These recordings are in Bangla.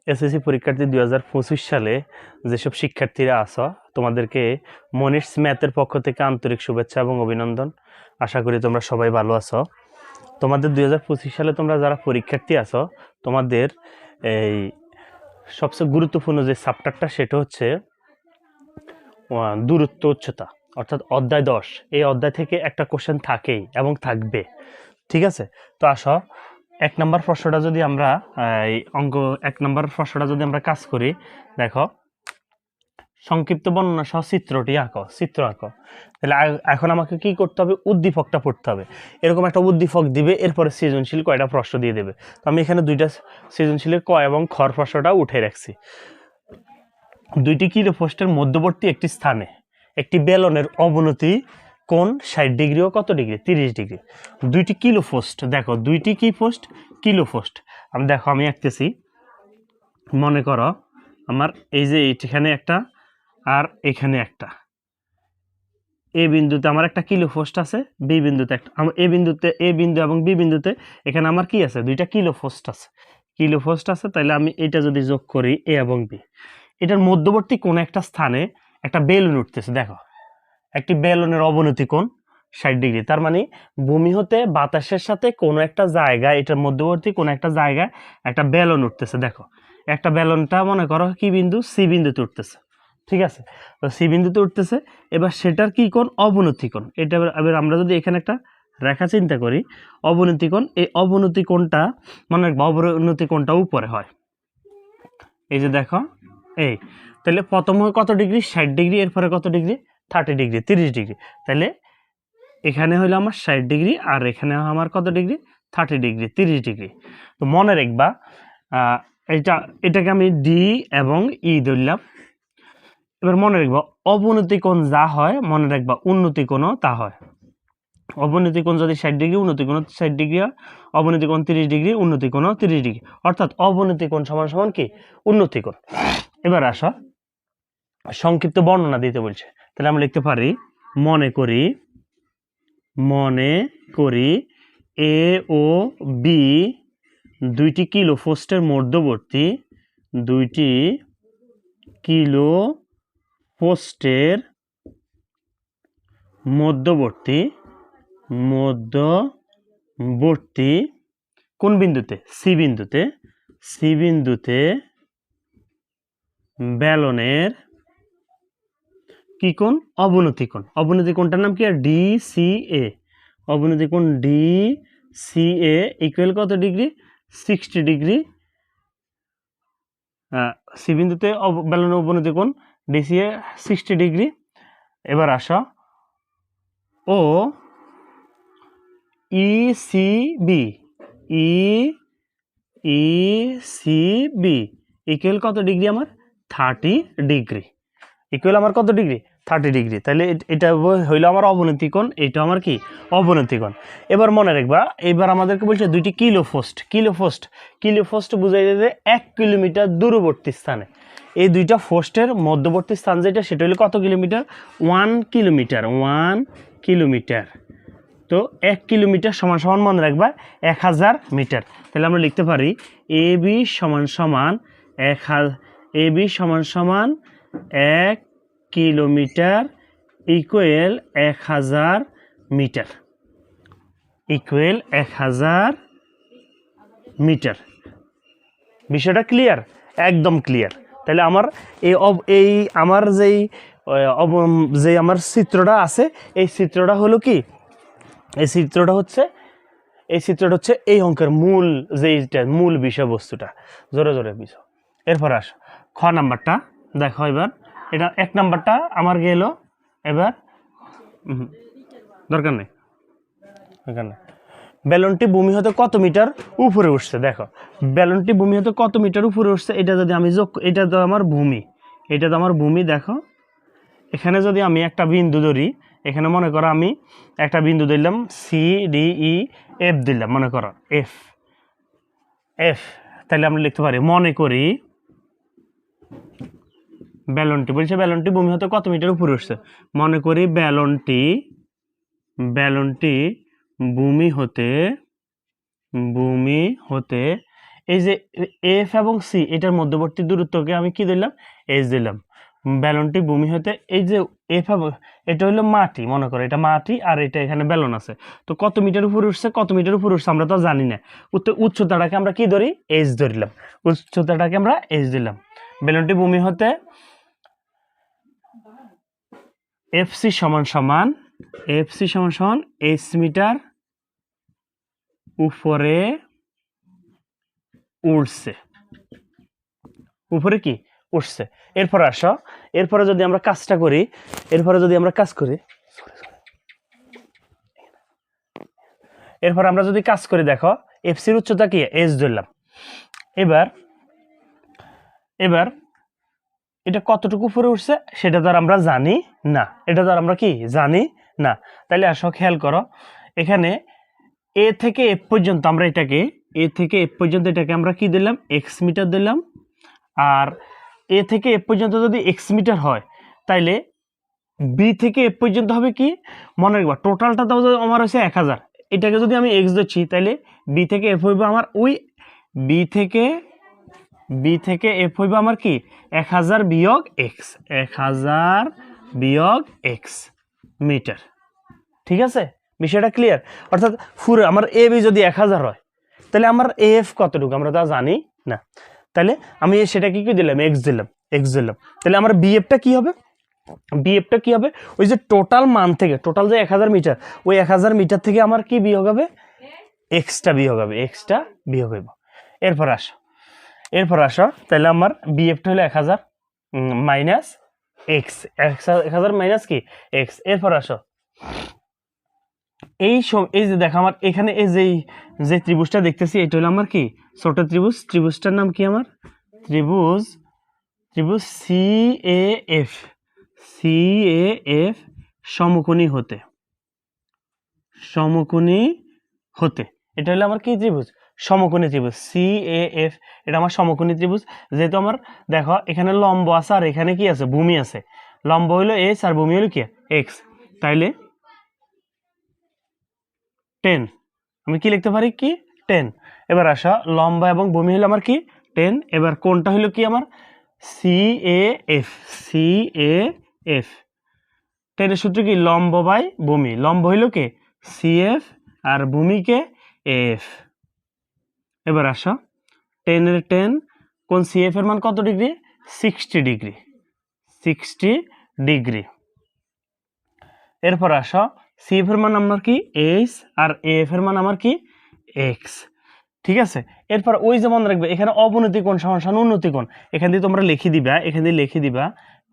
এসএসসি পরীক্ষার্থী 2025 সালে যেসব শিক্ষার্থীরা আছো তোমাদেরকে মনিরস ম্যাথের পক্ষ থেকে আন্তরিক শুভেচ্ছা এবং অভিনন্দন। আশা করি তোমরা সবাই ভালো আছো। তোমাদের 2025 সালে তোমরা যারা পরীক্ষার্থী আছো তোমাদের এই সবচেয়ে গুরুত্বপূর্ণ যে চ্যাপ্টারটা সেটা হচ্ছে দূরত্ব উচ্চতা, অর্থাৎ অধ্যায় 10। এই অধ্যায় থেকে একটা কোশ্চেন থাকেই এবং থাকবে, ঠিক আছে? তো আসো 1 নম্বর প্রশ্নটা যদি আমরা অঙ্ক 1 নম্বর প্রশ্নটা যদি আমরা কাজ করি, দেখো সংক্ষিপ্ত বর্ণনা সহ চিত্র আঁকো। তাহলে এখন আমাকে কি করতে হবে? উদ্দীপকটা পড়তে হবে। এরকম একটা উদ্দীপক দিবে, এরপরে সৃজনশীল কয়টা প্রশ্ন দিয়ে দেবে। তো আমি এখানে দুইটা সৃজনশীলের ক এবং খর প্রশ্নটা উঠে রাখছি। 2টি কিলো পোস্টের মধ্যবর্তী একটি স্থানে একটি বেলনের অবনতি কোণ 60 ডিগ্রি ও কত ডিগ্রি? 30 ডিগ্রি। 2টি কিলো পোস্ট, দেখো 2টি কি পোস্ট? Kilo post. আমি দেখো আমি আঁকতেছি। মনে করো আমার এই যে এখানে একটা আর এখানে একটা, এ বিন্দুতে আমার একটা কিলো পোস্ট আছে, বি বিন্দুতে একটা, এ বিন্দু এবং বি বিন্দুতে এখানে আমার কি আছে? 2টা কিলো পোস্ট আছে। তাহলে আমি এটা যদি যোগ করি এ এবং বি, এটার মধ্যবর্তী কোন একটা স্থানে একটা বেলুন উঠতেছে। দেখো একটি বেলুনের অবনতি কোণ 60 ডিগ্রি, তার মানে ভূমি হতে বাতাসের সাথে কোনো একটা জায়গায়, এটার মধ্যবর্তী কোনো একটা জায়গায় একটা বেলুন উঠতেছে। দেখো একটা বেলুনটা মনে করো কি বিন্দু? সি বিন্দুতে উঠতেছে, ঠিক আছে? তো সি বিন্দুতে উঠতেছে, এবার সেটার কি কোণ? অবনতি কোণ। এটা এবার আমরা যদি এখানে একটা রেখা চিন্তা করি, অবনতি কোণ, এই অবনতি কোণটা মনে রাখবো, অবনতি কোণটা উপরে হয়। এই যে দেখো এই, তাহলে প্রথম কত ডিগ্রি? 60 ডিগ্রি, এরপরে কত ডিগ্রি? 30 degree, 30 degree. তাহলে এখানে হলো আমার 60 ডিগ্রি আর এখানে আমার কত ডিগ্রি? 30 degree, 30 degree. তো মনে রাখবা এটাকে আমি ডি এবং ই ধরলাম। এবার মনে রাখবা অবনতি কোণ যা হয়, মনে রাখবা উন্নতি কোণও তা হয়। অবনতি কোণ যদি 60 ডিগ্রি, উন্নতি কোণ 60 ডিগ্রি হয়। অবনতি কোণ 30 ডিগ্রি, উন্নতি কোণও 30 ডিগ্রি। অর্থাৎ অবনতি কোণ সমান সমান কি? উন্নতি কোণ। এবার আসো সংক্ষিপ্ত বর্ণনা দিতে বলছে। তাহলে আমরা লিখতে পারি মনে করি এ ও বি 2টি কিলো পোস্টের মধ্যবর্তী 2টি কিলো পোস্টের মধ্যবর্তী কোন বিন্দুতে? সি বিন্দুতে বেলনের কি কোণ? অবনতি কোণ। অবনতি কোণটার নাম কি? আর ডি সি এ। অবনতি কোণ ডি সি এ ইকুয়াল কত ডিগ্রি? 60 ডিগ্রি। সি বিন্দুতে বেলনের অবনতি কোণ ডিসি এ 60 ডিগ্রি। এবার আসো ও ই সি বি ইকুয়াল কত ডিগ্রি? আমার 30 ডিগ্রি। ইকুয়াল আমার কত ডিগ্রি? 30 ডিগ্রি। তাহলে এটা হইলো আমার অবনতি কোণ, এটা আমার কি? অবনতি কোণ। এবার মনে রাখবা, এবার আমাদেরকে বলছে 2টি কিলো পোস্ট বুঝাই যে 1 কিলোমিটার দূরবর্তী স্থানে এই 2টা পোস্টের মধ্যবর্তী স্থান যেটা, সেটা হলো কত কিলোমিটার? 1 কিলোমিটার। তো 1 কিলোমিটার সমান সমান মনে রাখবা 1000 মিটার। তাহলে আমরা লিখতে পারি এ বি সমান সমান 1 কিলোমিটার ইকুয়াল 1000 মিটার। বিষয়টা ক্লিয়ার? একদম ক্লিয়ার। তাহলে আমার এই আমার যেই আমার চিত্রটা আছে, এই চিত্রটা হলো কি? এই চিত্রটা হচ্ছে এই অঙ্কের মূল বিষয়বস্তুটা। জোরে বিষয়। এরপর আস খ নাম্বারটা দেখো। এবার এটা 1 নাম্বারটা আমার গেল। এবার দরকার নেই। বেলুনটি ভূমি হতে কত মিটার উপরে উঠছে? দেখো বেলুনটি ভূমি হতে কত মিটার উপরে উঠছে, এটা যদি আমি এটা তো আমার ভূমি। দেখো এখানে যদি আমি একটা বিন্দু ধরি, এখানে মনে করো আমি একটা বিন্দু ধরলাম সি ডি ই এফ দিলাম, মনে করো এফ। তাহলে আমরা লিখতে পারি মনে করি বেলুনটি ভূমি হতে কত মিটার উপরে উঠছে। মনে করি বেলুনটি ভূমি হতে এই যে এফ এবং সি এটার মধ্যবর্তী দূরত্বকে আমি কি দিলাম, এইচ দিলাম। ব্যালনটি ভূমি হতে, এই যে এফ এবং এটা হলো মাটি, মনে করো এটা মাটি আর এটা এখানে ব্যালন আছে, তো কত মিটার উপরে উঠছে, কত মিটার উপরে উঠছে আমরা তো জানি না। উচ্চতাটাকে আমরা কি ধরি, এইচ ধরলাম, উচ্চতাটাকে আমরা এইচ দিলাম। ব্যালনটি ভূমি হতে এফসি সমান সমান এইচ মিটার উপরে উঠছে, উপরে কি উঠছে। এরপর আসো, এরপরে যদি আমরা কাজটা করি, এরপরে আমরা যদি কাজ করি, দেখো এফসির উচ্চতা কি, এইচ ধরলাম। এবার এটা কতটুকু উপরে উঠছে সেটা তো আর আমরা জানি না, তাহলে আসো খেয়াল করো, এখানে এ থেকে এফ পর্যন্ত আমরা এটাকে আমরা কি দিলাম, এক্স মিটার দিলাম। আর এ থেকে এফ পর্যন্ত যদি এক্স মিটার হয়, তাইলে বি থেকে এফ পর্যন্ত হবে কি, মনে রাখবা টোটালটা তো আমার হচ্ছে 1000, এটাকে যদি আমি এক্স ধরছি, তাইলে বি থেকে এফ হইবে আমার ওই বি থেকে এফ হইবে আমার কি 1000 বিয়োগ এক্স মিটার। ঠিক আছে, বিষয়টা ক্লিয়ার। অর্থাৎ পুরো আমার এ বি যদি 1000 হয়, তাহলে আমার এফ কতটুকু আমরা তা জানি না, তাহলে আমি সেটা কি দিলাম, এক্স দিলাম। তাহলে আমার বিএফটা কি হবে, ওই যে টোটাল মান থেকে, টোটাল যে 1000 মিটার, ওই 1000 মিটার থেকে আমার কি বিয়োগ হবে, এক্সটা বিয়োগ হবে। এরপর আসো তাহলে আমার বিএফটা হলো 1000 মাইনাস এক্স, 1000 মাইনাস কি এক্স। এরপর আসো, এই যে দেখো আমার এখানে এই যে ত্রিভুজটা দেখতেছি, এটা হলো আমার কি ছোট ত্রিভুজটার নাম কি, আমার ত্রিভুজ সিএএফ সমকোণী হতে, এটা হলো আমার কি ত্রিভুজ, সমকোণী ত্রিভুজ সিএএফ, এটা আমার সমকোণী ত্রিভুজ। যেহেতু আমার দেখো এখানে লম্ব আছে আর এখানে কি আছে, ভূমি আছে, লম্ব হইলো এস আর ভূমি হলো কি এক্স, তাইলে 10, আমি কি লিখতে পারি, কি 10। এবার আসা, লম্ব এবং ভূমি হলো আমার কি 10। এবার কোনটা হলো কি আমার সিএএফ, 10 এর সূত্র কি, লম্ব বাই ভূমি, লম্ব হইলো কি সিএফ আর ভূমিকে এফ। এবার আসো 10 এর 10, কোন সিএফ এর মান কত ডিগ্রি, 60 ডিগ্রি। এরপর আসো সিএফ এর মান আমার কি এইচ আর এফ এর মান আমার কি এক্স। ঠিক আছে, এরপর ওই যে মনে রাখবে এখানে অবনতি কোণ সমান উন্নতি কোণ, এখান দিয়ে তোমরা লিখে দিবা,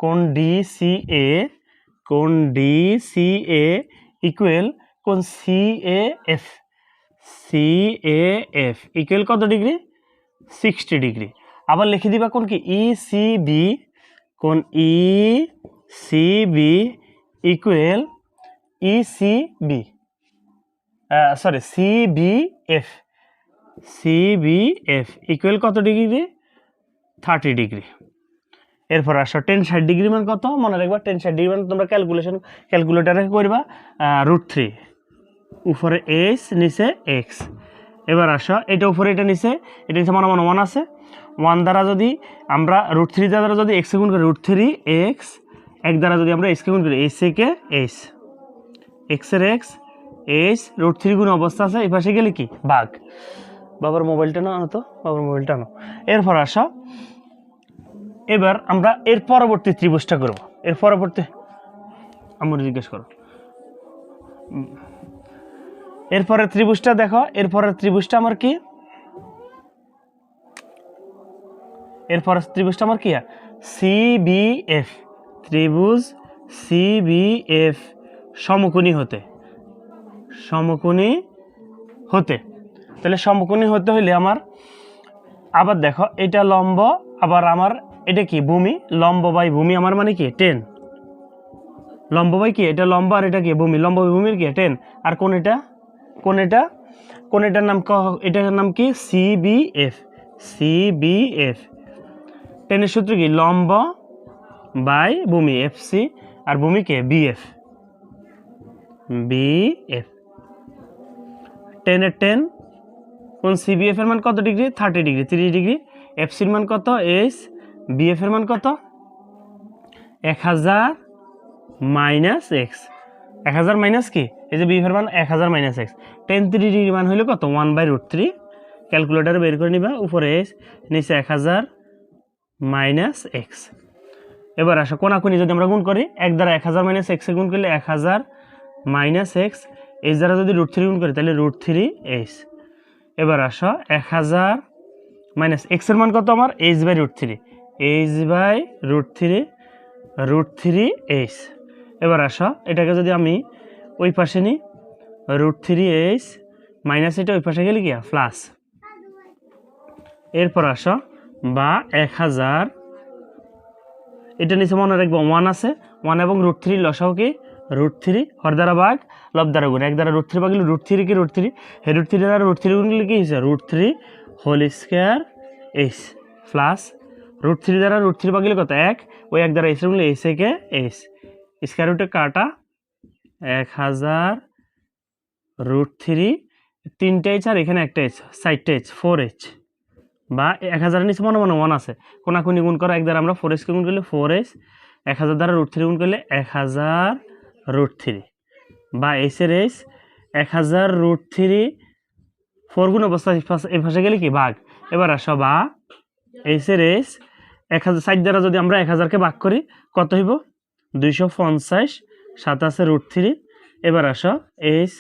কোণ ডিসিএ ইকুয়াল কোণ সিএএফ ইকুয়াল কত ডিগ্রি, 60 ডিগ্রি। আবার লিখে দিবা কোণ কি ইসিবি, কোণ ইসিবি ইকুয়াল সিবিএফ ইকুয়াল কত ডিগ্রি, 30 ডিগ্রি। এরপর আসো 10-60 ডিগ্রি মান কত, মনে রাখবা 10-60 ডিগ্রি মান তোমরা ক্যালকুলেটারে করবা, √3, উপরে এইচ নিচে এক্স। এবার আসো এটা উপরে এটা নিচে মানে 1 আছে, 1 দ্বারা যদি আমরা √3 দ্বারা যদি এক্স গুণ করি, √3 এক্স, 1 দ্বারা যদি আমরা এক্স গুণ করি, এইচ থেকে এইচ, এক্সের এক্স এইচ, √3 গুণ অবস্থা আছে, এই পাশে গেলে কি ভাগ। বাবার মোবাইলটা আনো তো, এরপর আসো, এবার আমরা এর পরবর্তী ত্রিভুজটা করব। আমরা জিজ্ঞেস করো, এরপরের ত্রিভুজটা দেখো, এরপরের ত্রিভুজটা আমার কি, সিবিএফ, ত্রিভুজ সিবিএফ সমকোণী হতে, তাহলে সমকোণী হতে হইলে আমার, আবার দেখো এটা লম্ব, আবার আমার এটা কি ভূমি, লম্ব বাই ভূমি আমার মানে কি 10, লম্ব বাই কি, এটা লম্ব আর এটা কি ভূমি, লম্ব বাই ভূমির কি 10। আর এটার নাম কি সিবিএফ, 10 এর সূত্র কি, লম্ব বাই ভূমি এফসি আর ভূমি কে বিএফ, 10 এর 10 কোন সিবিএফ এর মান কত ডিগ্রি 30 ডিগ্রি 30 ডিগ্রি এফসির মান কত এইচ বিএফ এর মান কত 1000 মাইনাস এক্স 1000 মাইনাস কি এই যে বিএফ এর মান 1000 মাইনাস এক্স টেন 3 ডিগ্রি মান হইলো কত 1/√3 ক্যালকুলেটরে বের করে নিবা উপরে এইচ নিচে 1000 মাইনাস এক্স। এবার আসো কোনাকুনি যদি আমরা গুণ করি এক দ্বারা 1000 মাইনাস এক্স গুণ করলে 1000 মাইনাস এক্স এইচ দ্বারা যদি √3 গুণ করি তাহলে √3 এইচ। এবার আসো 1000 মাইনাস এক্স এর মান কত আমার h/√3 h/√3 এইচ। এবার আসো এটাকে যদি আমি ওই পাশে নিই √3 এইচ মাইনাস এটা ওই পাশে গেলে কি প্লাস। এরপর আসো বা 1000 এটা নিচে মনে রাখবো 1 আছে 1 এবং √3 লসাও কি √3 হর দ্বারা ভাগ লব দ্বারা গুণ এক দ্বারা √3 ভাগ √3 কি √3 হে √3 দ্বারা √3 গুণ করলে কি হইছে √3 হোল স্কয়ার এইচ প্লাস √3 দ্বারা √3 ভাগ কত 1 ওই এক দ্বারা এইচ গুণ করলে এইচ কে এইচ স্কয়ার রুটে কাটা 1000 √3 তিনটা এইচ আর এখানে একটা এইচ সাইডটা এইচ 4h বা 1000 নিচে মনে মনে 1 আছে কোনাকুনি গুণ করা এক দ্বারা আমরা 4h কে গুণ করলে 4h 1000 দ্বারা √3 গুণ করলে 1000√3 বা h এর h 1000√3 4 গুণ অবস্থা এই পাশে গেলে কি ভাগ। এবার আসো বা h এর h 1000 সাইড দ্বারা যদি আমরা 1000 কে ভাগ করি কত হইব 250 7 আছে √3। এবার আসো h